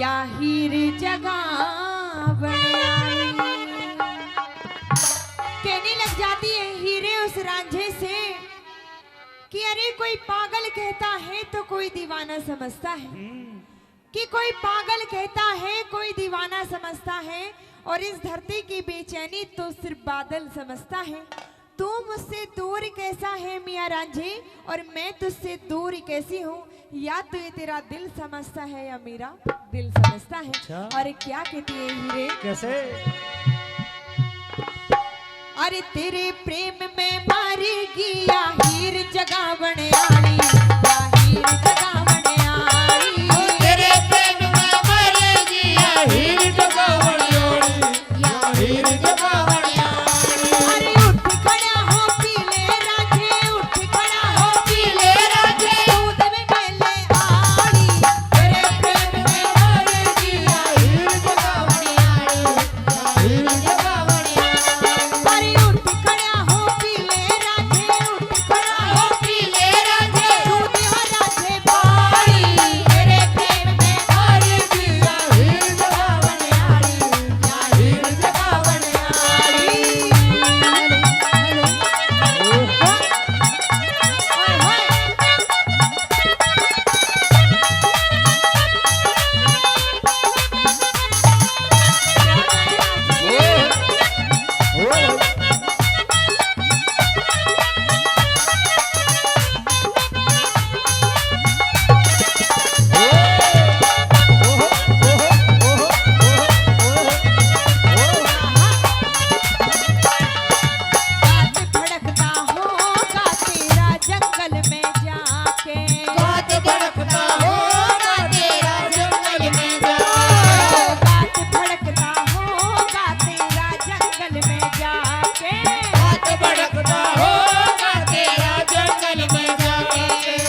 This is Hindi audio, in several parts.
या हीर जगह बने आई। कहने लग जाती है हीरे उस रांझे से कि अरे कोई पागल कहता है तो कोई दीवाना समझता है, कि कोई पागल कहता है कोई दीवाना समझता है, और इस धरती की बेचैनी तो सिर्फ बादल समझता है। तू मुझसे दूर कैसा है मियाँ रांझे, और मैं तुझसे दूर कैसी हूँ, या तो ये तेरा दिल समझता है या मेरा दिल समझता है। अच्छा। और क्या कहती है हीरे, कैसे? अरे तेरे प्रेम में मारेगी या हीर जगह बने आई, या हीर जगह बने आई। तेरे प्रेम में मरेगी या हीर जगह बने आई, या हीर जगह बने आई। अरे उठ खड़ा हो पीले रांझे, उठ खड़ा हो पीले रांझे, दूध में मेले आड़ी। तेरे प्रेम में मरेगी या हीर जगह बने आई, या हीर जगह बने आई। अरे उठ खड़ा हो पीले रांझे, उठ खड़ा हो पीले रांझे, दूध में रांझे बाड़ी। तेरे प्रेम में मरेगी या हीर जगह बने आई, या हीर जगह बने आई। बात भड़कता होगा तेरा जंगल में जाके, बात भड़कता होगा तेरा जंगल में जाके, बात भड़कता होगा तेरा जंगल में जाके। बात भड़कता होगा तेरा जंगल में जाके।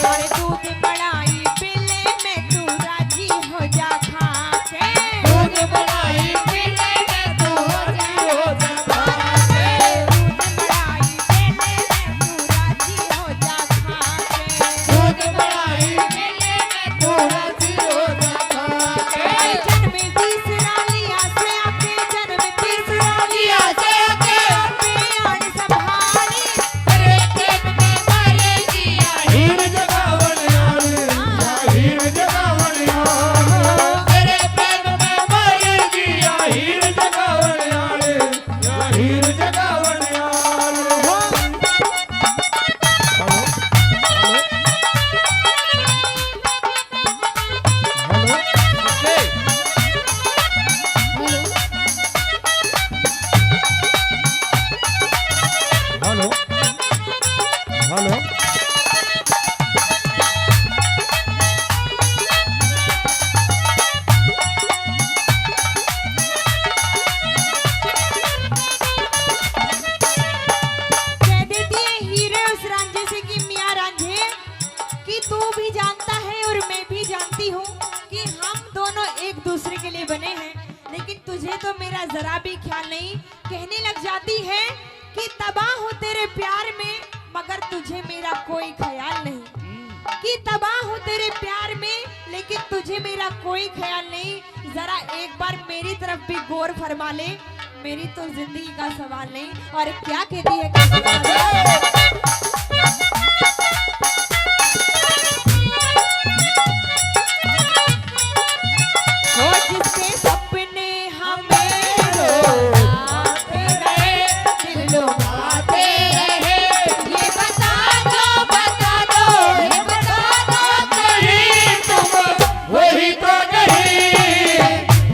और दूध बढ़ाई पिले में तू राजी हो जा खाके। दूध बनाई पीने में तू राजी हो जा खाके। दूध बढ़ाई पिले में तू राजी हो जा खाके। दूध बनाई पीने में तू राजी हो जा खाके। जन्म तीसरा लिया से आके, जन्म तीसरा लिया से आके, प्यार संभाली। तेरे प्रेम में मरेगी या हीर जगह बने आई, या हीर जगह बने आई। तेरे प्रेम में मरेगी या हीर जगह बने आई, या हीर जगह बने हेलो हेलो। कह देती है हीरे उस रांझे से कि मियाँ रांझे, कि तू भी जानता है और मैं भी जानती हूँ कि हम दोनों एक दूसरे के लिए बने हैं, लेकिन तुझे तो मेरा जरा भी ख्याल नहीं। कहने लग जाती है कि तबाह हूँ तेरे प्यार में, मगर तुझे मेरा कोई ख्याल नहीं, कि तबाह हूँ तेरे प्यार में, लेकिन तुझे मेरा कोई ख्याल नहीं। जरा एक बार मेरी तरफ भी गौर फरमा ले, मेरी तो जिंदगी का सवाल नहीं। और क्या कहती है वो जिसके सपने हमें रोते रहे, दिल आते रहे। ये बता दो, ये बता दो कहीं तुम वही तो नहीं,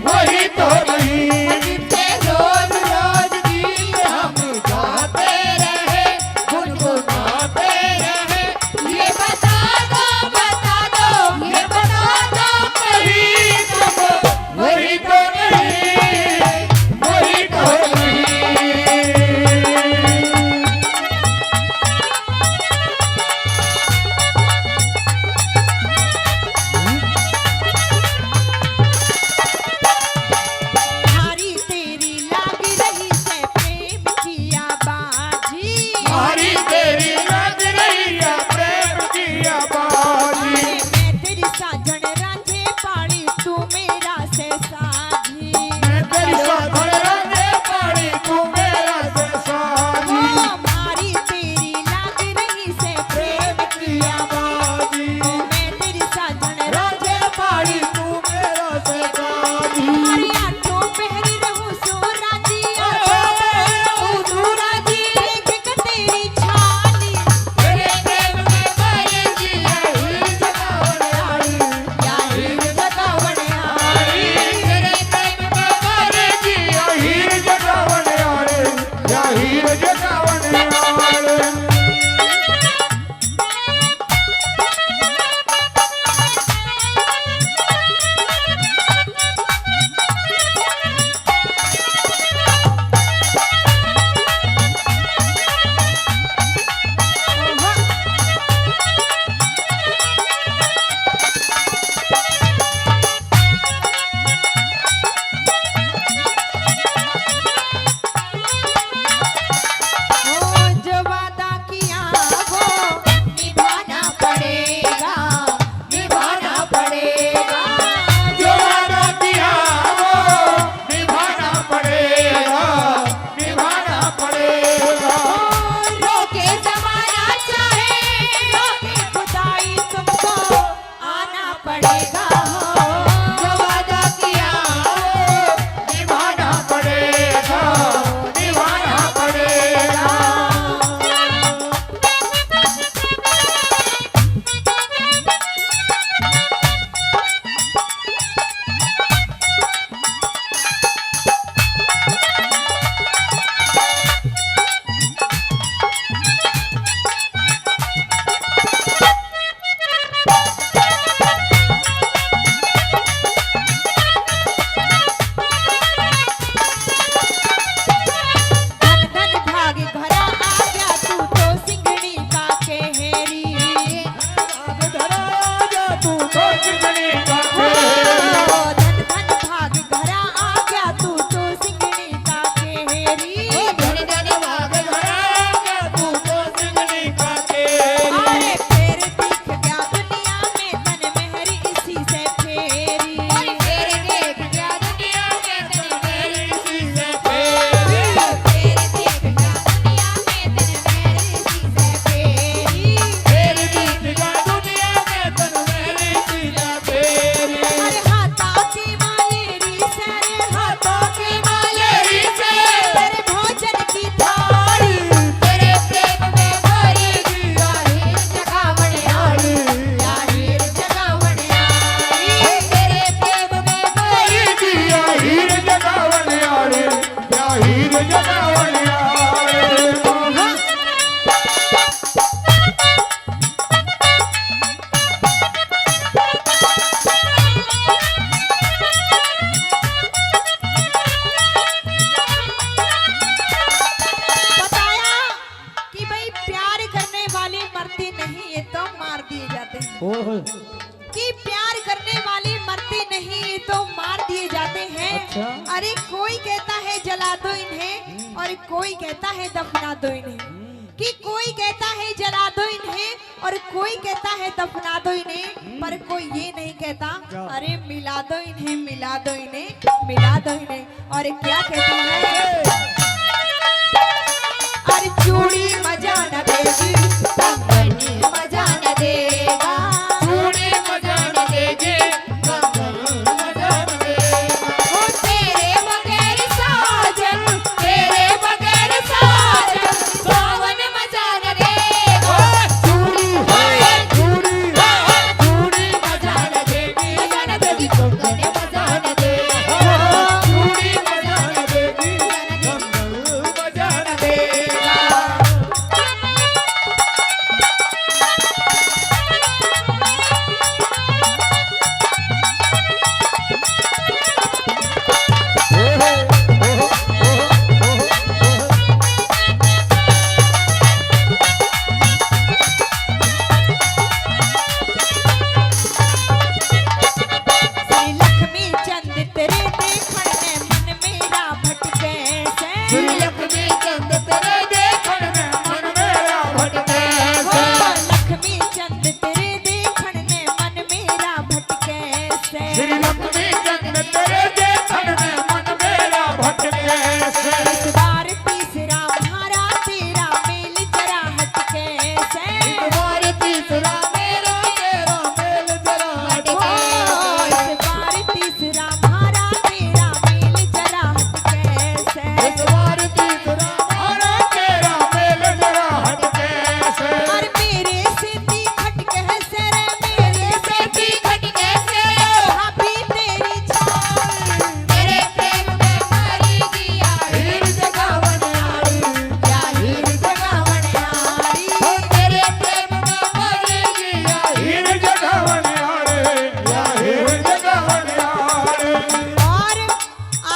वही तो नहीं। जिनके रोज रोज गीत हम गाते रहे, ओहो कि प्यार करने वाले मरते नहीं तो मार दिए जाते हैं। अच्छा। अरे कोई कहता है जला दो इन्हें और कोई कहता है दफना दो इन्हें, कि कोई कहता है जला दो इन्हें और कोई कहता है दफना दो इन्हें, पर कोई ये नहीं कहता अरे मिला दो इन्हें, मिला दो इन्हें, मिला दो इन्हें। और क्या कहती है, अरे चूड़ी मजा न देगी, कंगन मजा न देगा, चूड़ी मजा न देगी, कंगन मजा न देगा। ओ तेरे बगैर साजन, तेरे बगैर साजन, सावन मजा न देगा, चूड़ी मजा न देगी, मजा न देगी, कंगन मजा न देगा। चूड़ी मजा न देगी, कंगन मजा न देगा। श्री लक्ष्मी चंद तेरे देखण में मन मेरा भटके से, श्री लक्ष्मी चंद तेरे देखण में मन मेरा भटके ओ से। लक्ष्मी चंद तेरे देखण में मन मेरा भटके से। श्री लक्ष्मी चंद तेरे देखण में मन मेरा भटके से। इस बार तीसरा मारा तेरा मेल जरा हटके से, तुम्हारे तीसरा मेरा तेरा मेल जरा ओ हटके इस बार तीसरा मारा तेरा मेल जरा हटके से। इस बार तीसरा मारा तेरा मेल जरा हटके से। और मेरे से ती खटके से रे, मेरे से ती खटके से, भाभी तेरी चाल, तेरे प्रेम में मारी दिया हीर जगावन यारी, क्या हीर जगावन यारी। हो तेरे प्रेम में मारी दिया हीर जगावन यारी, या हीर जगावन यारी। और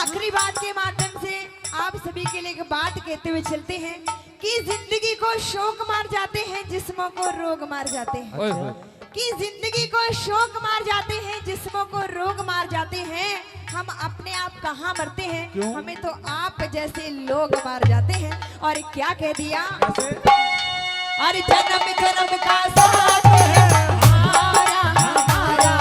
आखिरी बात के माध्यम से आप सभी के लिए एक बात कहते हुए चलते हैं कि जिंदगी को शौक मार जाते हैं, जिस्मों को रोग मार जाते हैं, कि जिंदगी को शौक मार जाते हैं, जिस्मों को रोग मार जाते हैं। हम अपने आप कहाँ मरते हैं, हमें तो आप जैसे लोग मार जाते हैं। और क्या कह दिया, अरे जन्म जन्म का साथ है हमारा, हमारा